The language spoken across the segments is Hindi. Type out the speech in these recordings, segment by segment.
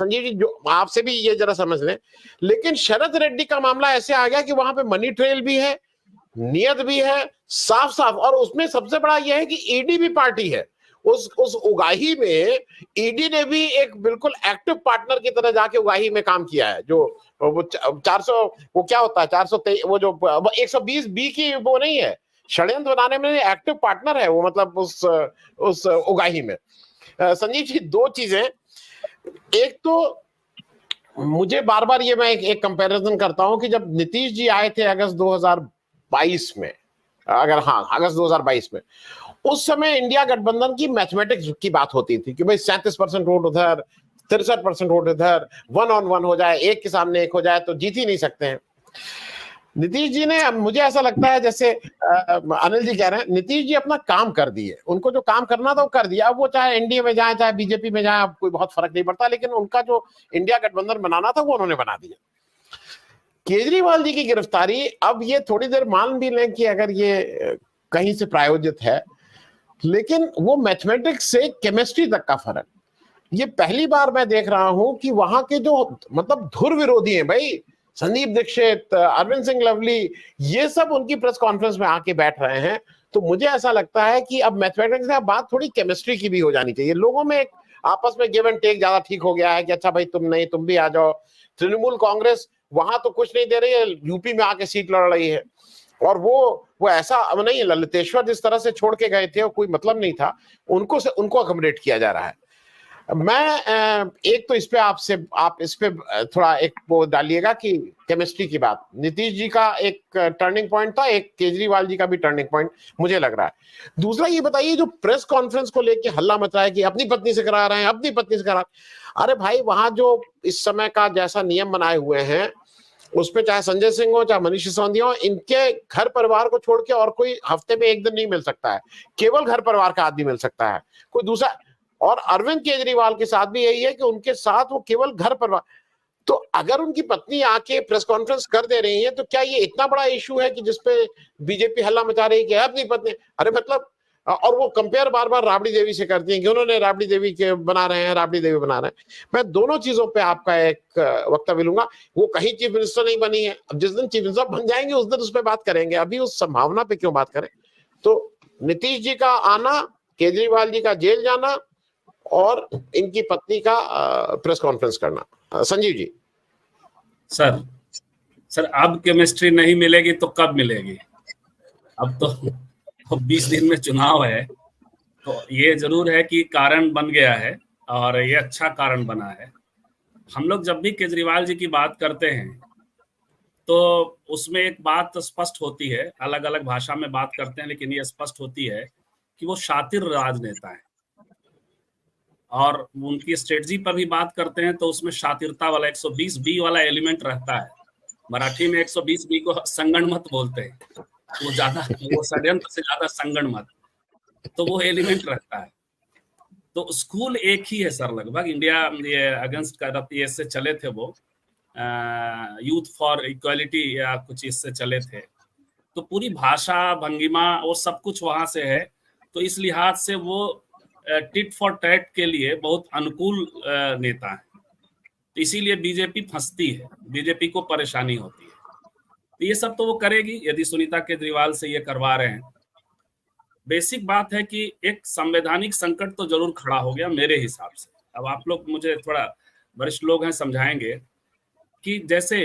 संजीव जी, जो आपसे भी ये जरा समझ लें, लेकिन शरद रेड्डी का मामला ऐसे आ गया कि वहां पे मनी ट्रेल भी है, नियत भी है, साफ साफ, और उसमें सबसे बड़ा यह है कि ईडी भी पार्टी है उस उगाही में। ईडी ने भी एक बिल्कुल एक्टिव पार्टनर की तरह जाके उगाही में काम किया है। जो वो 400, वो क्या होता है 423, वो जो 120 बी की वो नहीं है, षड्यंत्र बनाने में एक्टिव पार्टनर है वो, मतलब उस उगाही में। संजीव जी, दो चीजें, एक तो मुझे बार बार ये मैं एक कंपैरिजन करता हूं कि जब नीतीश जी आए थे अगस्त 2022 में, अगर हाँ अगस्त 2022 में, उस समय इंडिया गठबंधन की मैथमेटिक्स की बात होती थी कि भाई 37% वोट उधर, 63% वोट इधर, 1 on 1 हो जाए, एक के सामने एक हो जाए तो जीत ही नहीं सकते हैं। नीतीश जी ने, मुझे ऐसा लगता है जैसे अनिल जी कह रहे हैं, नीतीश जी अपना काम कर दिए, उनको जो काम करना था वो कर दिया। अब वो चाहे एनडीए में जाए चाहे बीजेपी में जाए, अब कोई बहुत फर्क नहीं पड़ता, लेकिन उनका जो इंडिया गठबंधन बनाना था वो उन्होंने बना दिया। केजरीवाल जी की गिरफ्तारी, अब ये थोड़ी देर मान भी लें कि अगर ये कहीं से प्रायोजित है, लेकिन वो मैथमेटिक्स से केमिस्ट्री तक का फर्क, ये पहली बार मैं देख रहा हूं कि वहां के जो मतलब धुर विरोधी हैं भाई, संदीप दीक्षित, अरविंद सिंह लवली, ये सब उनकी प्रेस कॉन्फ्रेंस में आके बैठ रहे हैं। तो मुझे ऐसा लगता है कि अब मैथमेटिक्स से बात थोड़ी केमिस्ट्री की भी हो जानी चाहिए। लोगों में एक आपस में गिव एंड टेक ज्यादा ठीक हो गया है कि अच्छा भाई तुम नहीं, तुम भी आ जाओ। तृणमूल कांग्रेस वहां तो कुछ नहीं दे रही है, यूपी में आके सीट लड़ रही है, और वो ऐसा नहीं है, ललितेश्वर जिस तरह से छोड़ के गए थे वो कोई मतलब नहीं था, उनको अकोमोडेट किया जा रहा है। मैं एक तो इस पे आपसे, आप इस पे थोड़ा एक वो डालिएगा कि केमिस्ट्री की बात, नीतीश जी का एक टर्निंग पॉइंट था, एक केजरीवाल जी का भी टर्निंग पॉइंट मुझे लग रहा है। दूसरा ये बताइए, जो प्रेस कॉन्फ्रेंस को लेके हल्ला मचा है कि अपनी पत्नी से करा रहे हैं, अपनी पत्नी से करा, अरे भाई वहां जो इस समय का जैसा नियम बनाए हुए हैं उसमें चाहे संजय सिंह हो चाहे मनीष सिसोदिया हो, इनके घर परिवार को छोड़ के और कोई हफ्ते में एक दिन नहीं मिल सकता है, केवल घर परिवार का आदमी मिल सकता है, कोई दूसरा। और अरविंद केजरीवाल के साथ भी यही है कि उनके साथ वो केवल घर परिवार। तो अगर उनकी पत्नी आके प्रेस कॉन्फ्रेंस कर दे रही है तो क्या ये इतना बड़ा इशू है कि जिसपे बीजेपी हल्ला मचा रही है कि अपनी पत्नी, अरे मतलब, और वो कंपेयर बार बार राबड़ी देवी से करती हैं कि उन्होंने राबड़ी देवी के बना रहे हैं, राबड़ी देवी बना रहे हैं। मैं दोनों चीजों पे आपका एक वक्तव्य लूंगा। वो कहीं चीफ मिनिस्टर नहीं बनी है, अब जिस दिन चीफ मिनिस्टर बन जाएंगे उस दिन उस पर बात करेंगे, अभी उस संभावना पे क्यों बात करें। तो नीतीश जी का आना, केजरीवाल जी का जेल जाना, और इनकी पत्नी का प्रेस कॉन्फ्रेंस करना। संजीव जी। सर अब केमिस्ट्री नहीं मिलेगी तो कब मिलेगी? अब तो 20 दिन में चुनाव है, तो ये जरूर है कि कारण बन गया है और ये अच्छा कारण बना है। हम लोग जब भी केजरीवाल जी की बात करते हैं तो उसमें एक बात स्पष्ट होती है, अलग अलग भाषा में बात करते हैं लेकिन ये स्पष्ट होती है कि वो शातिर राजनेता है। और उनकी स्ट्रेटजी पर भी बात करते हैं तो उसमें शातिरता वाला 120 बी वाला एलिमेंट रहता है। मराठी में 120 बी को संगणमत बोलते हैं, वो षड्यंत्र से ज्यादा संगणमत, तो वो एलिमेंट रहता है। तो स्कूल एक ही है सर, लगभग इंडिया ये अगेंस्ट करप्ट से चले थे, वो यूथ फॉर इक्वालिटी या कुछ इससे चले थे। तो पूरी भाषा भंगिमा वो सब कुछ वहां से है। तो इस लिहाज से वो टिट फॉर टैट के लिए बहुत अनुकूल नेता है। तो इसीलिए बीजेपी फंसती है, बीजेपी को परेशानी होती है। तो ये सब तो वो करेगी यदि सुनीता केजरीवाल से ये करवा रहे हैं। बेसिक बात है कि एक संवैधानिक संकट तो जरूर खड़ा हो गया मेरे हिसाब से। अब आप लोग, मुझे थोड़ा वरिष्ठ लोग हैं, समझाएंगे कि जैसे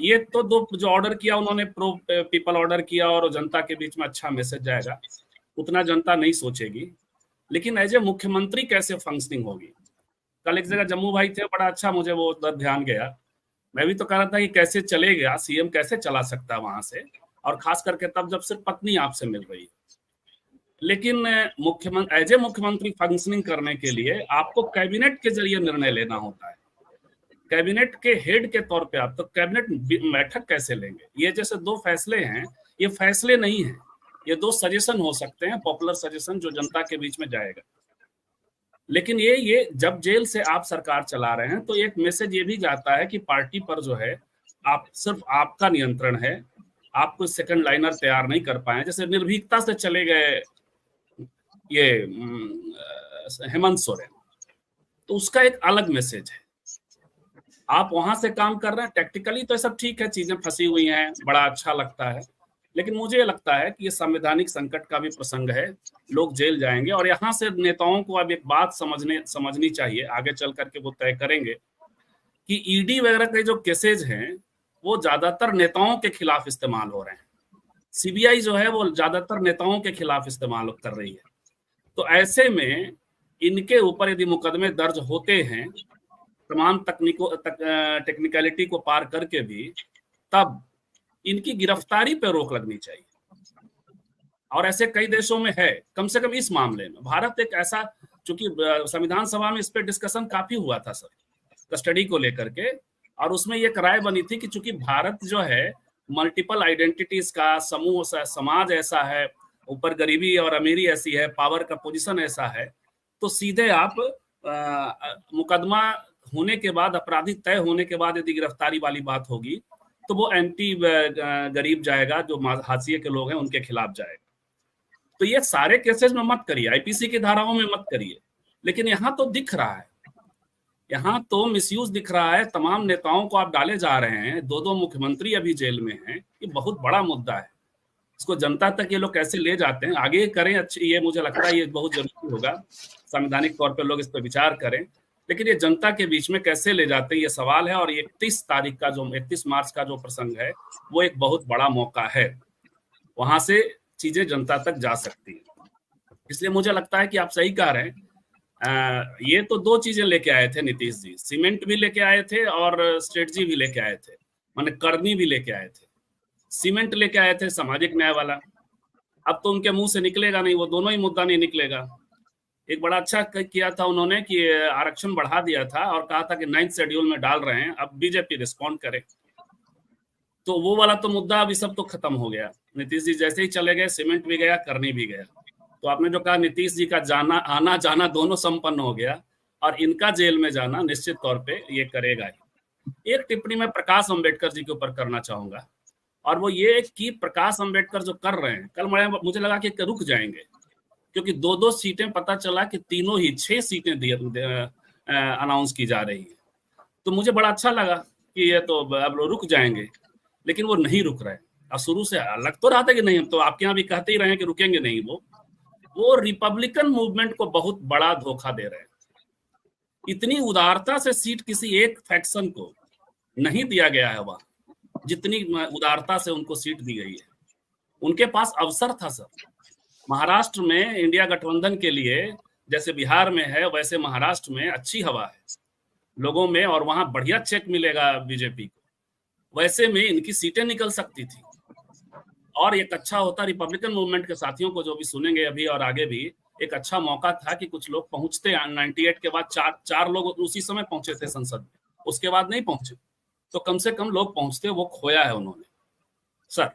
ये तो दो जो ऑर्डर किया उन्होंने, प्रो पीपल ऑर्डर किया और जनता के बीच में अच्छा मैसेज जाएगा, उतना जनता नहीं सोचेगी। लेकिन एज ए मुख्यमंत्री कैसे फंक्शनिंग होगी? कल एक जगह जम्मू भाई थे, बड़ा अच्छा मुझे वो ध्यान गया। मैं भी तो कह रहा था कि कैसे चलेगा, सीएम कैसे चला सकता है वहां से, और खास करके तब जब सिर्फ पत्नी आपसे मिल रही है। लेकिन मुख्यमंत्री, एज ए मुख्यमंत्री फंक्शनिंग करने के लिए आपको कैबिनेट के जरिए निर्णय लेना होता है। कैबिनेट के हेड के तौर पे आप तो कैबिनेट बैठक कैसे लेंगे? ये जैसे दो फैसले हैं, ये फैसले नहीं है, ये दो सजेशन हो सकते हैं, पॉपुलर सजेशन जो जनता के बीच में जाएगा। लेकिन ये जब जेल से आप सरकार चला रहे हैं तो एक मैसेज ये भी जाता है कि पार्टी पर जो है आप सिर्फ आपका नियंत्रण है, आप कोई सेकंड लाइनर तैयार नहीं कर पाए। जैसे निर्भीकता से चले गए ये हेमंत सोरेन, तो उसका एक अलग मैसेज है। आप वहां से काम कर रहे हैं, टेक्निकली तो सब ठीक है, चीजें फंसी हुई हैं, बड़ा अच्छा लगता है, लेकिन मुझे लगता है कि ये संवैधानिक संकट का भी प्रसंग है, लोग जेल जाएंगे। और यहाँ से नेताओं को अब एक बात समझनी चाहिए, आगे चल करके वो तय करेंगे कि ईडी वगैरह के जो केसेज हैं वो ज्यादातर नेताओं के खिलाफ इस्तेमाल हो रहे हैं, सीबीआई जो है वो ज्यादातर नेताओं के खिलाफ इस्तेमाल कर रही है। तो ऐसे में इनके ऊपर यदि मुकदमे दर्ज होते हैं तमाम टेक्निकलिटी को पार करके भी, तब इनकी गिरफ्तारी पर रोक लगनी चाहिए। और ऐसे कई देशों में है, कम से कम इस मामले में भारत एक ऐसा, चूंकि संविधान सभा में इस पर डिस्कशन काफी हुआ था सर, कस्टडी को लेकर के, और उसमें एक राय बनी थी कि चूंकि भारत जो है मल्टीपल आइडेंटिटीज का समूह, समाज ऐसा है, ऊपर गरीबी और अमीरी ऐसी है, पावर का पोजीशन ऐसा है, तो सीधे आप मुकदमा होने के बाद, अपराधी तय होने के बाद यदि गिरफ्तारी वाली बात होगी तो वो एंटी गरीब जाएगा, जो हाशिए के लोग हैं उनके खिलाफ जाएगा। तो ये सारे केसेस में मत करिए, आईपीसी की धाराओं में मत करिए, लेकिन यहाँ तो दिख रहा है, यहाँ तो मिसयूज दिख रहा है, तमाम नेताओं को आप डाले जा रहे हैं, 2-2 मुख्यमंत्री अभी जेल में हैं, ये बहुत बड़ा मुद्दा है। इसको जनता तक ये लोग कैसे ले जाते हैं, आगे करें अच्छी, ये मुझे लगता है ये बहुत जरूरी होगा, संवैधानिक तौर पर लोग इस पर विचार करें, लेकिन ये जनता के बीच में कैसे ले जाते हैं ये सवाल है। और 31 मार्च का जो प्रसंग है वो एक बहुत बड़ा मौका है, वहां से चीजें जनता तक जा सकती है। इसलिए मुझे लगता है कि आप सही कह रहे हैं, ये तो 2 चीजें लेके आए थे नीतीश जी, सीमेंट भी लेके आए थे और स्ट्रेटजी भी लेके आए थे, माने करनी भी लेके आए थे। सीमेंट लेके आए थे सामाजिक न्याय वाला, अब तो उनके मुंह से निकलेगा नहीं, वो दोनों ही मुद्दा नहीं निकलेगा। एक बड़ा अच्छा किया था उन्होंने कि आरक्षण बढ़ा दिया था और कहा था कि 9th शेड्यूल में डाल रहे हैं, अब बीजेपी रिस्पॉन्ड करे, तो वो वाला तो मुद्दा अभी सब तो खत्म हो गया। नीतीश जी जैसे ही चले गए, सीमेंट भी गया, करनी भी गया। तो आपने जो कहा नीतीश जी का आना जाना दोनों संपन्न हो गया, और इनका जेल में जाना निश्चित तौर पे ये करेगा ही। एक टिप्पणी मैं प्रकाश अंबेडकर जी के ऊपर करना चाहूंगा, और वो ये कि प्रकाश अंबेडकर जो कर रहे हैं, कल मुझे लगा कि रुक जाएंगे, क्योंकि 2-2 सीटें, पता चला कि तीनों ही 6 सीटें अनाउंस की जा रही है। तो मुझे बड़ा अच्छा लगा कि ये तो अब रुक जाएंगे, लेकिन वो नहीं रुक रहे। और शुरू से लग तो रहा था कि नहीं, तो आपके यहाँ भी कहते ही रहे कि रुकेंगे नहीं। वो रिपब्लिकन मूवमेंट को बहुत बड़ा धोखा दे रहे हैं। इतनी उदारता से सीट किसी एक फैक्शन को नहीं दिया गया है वहां, जितनी उदारता से उनको सीट दी गई है। उनके पास अवसर था सर, महाराष्ट्र में इंडिया गठबंधन के लिए जैसे बिहार में है, वैसे महाराष्ट्र में अच्छी हवा है लोगों में, और वहां बढ़िया चेक मिलेगा बीजेपी को, वैसे में इनकी सीटें निकल सकती थी। और एक अच्छा होता, रिपब्लिकन मूवमेंट के साथियों को जो भी सुनेंगे अभी और आगे भी, एक अच्छा मौका था कि कुछ लोग पहुंचते। 98 के बाद चार लोग उसी समय पहुंचे थे संसद में, उसके बाद नहीं पहुंचे, तो कम से कम लोग पहुंचते, वो खोया है उन्होंने सर।